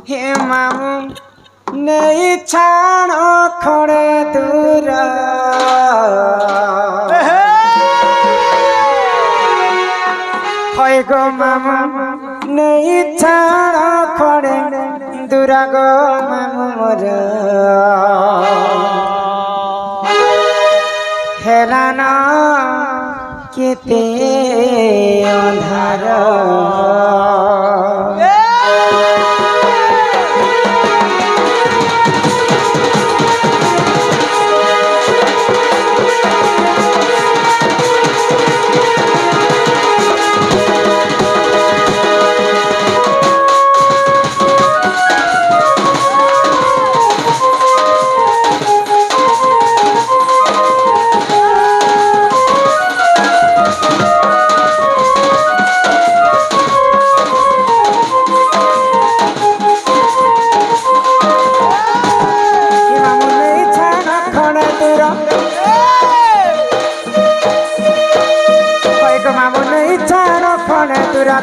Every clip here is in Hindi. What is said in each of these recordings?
हे मामू नहीं छाणो खड़े दूर होय गो मामू नहीं छाणो खड़े दूर गो मामू मोर हेलान केते अंधार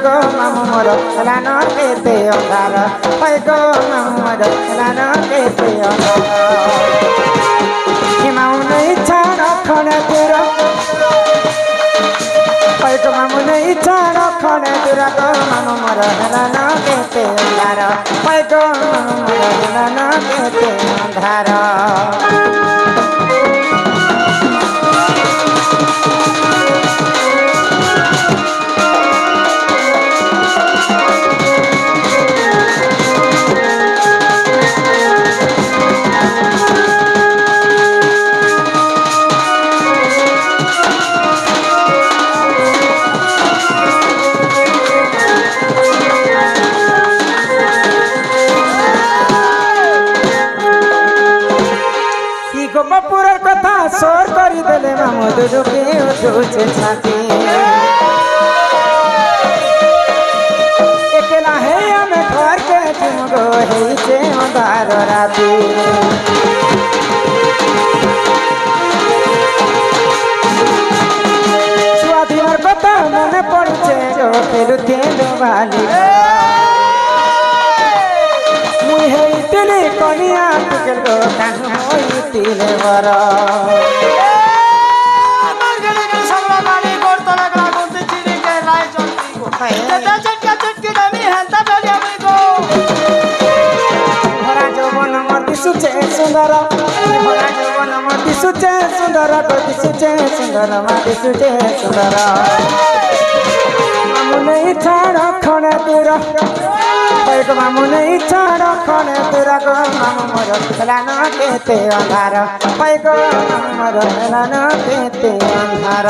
गो मामू मोर हेलान केते अंधार होय गो मामू मोर हेलान केते अंधार हे मामू नहीं छाड़ खड़े दूर होय गो मामू नहीं छाड़ खड़े दूर गो मामू मोर हेलान केते अंधार होय गो मामू मोर हेलान केते अंधार गोपापुर कथा सोर करी देले मामू दुजुके उठुचे छाती एकला है हमें घर के तुम गो है से अंधार राती छुआ दिनर कथा मने पड़ुचे जो खेलु तेलु बाली मुई है इतने कनिया तुके गो काहू होई तिले बर मरगले के सबला बाड़ी गोर तला का गोते चिरी के राय चलती को ते चटका चटकी डमी हंता डलिया मुई को भरा जवन मति सुचे सुंदर भरा जवन मति सुचे सुंदर गति सुचे सुंदर मति सुचे सुंदर मामू नहीं छाड़ खड़े दूर होय गो मामू नहीं छाड़ खड़े दूर गो मामू मोर हेलान केते अंधार होय गो मामू मोर हेलान केते अंधार।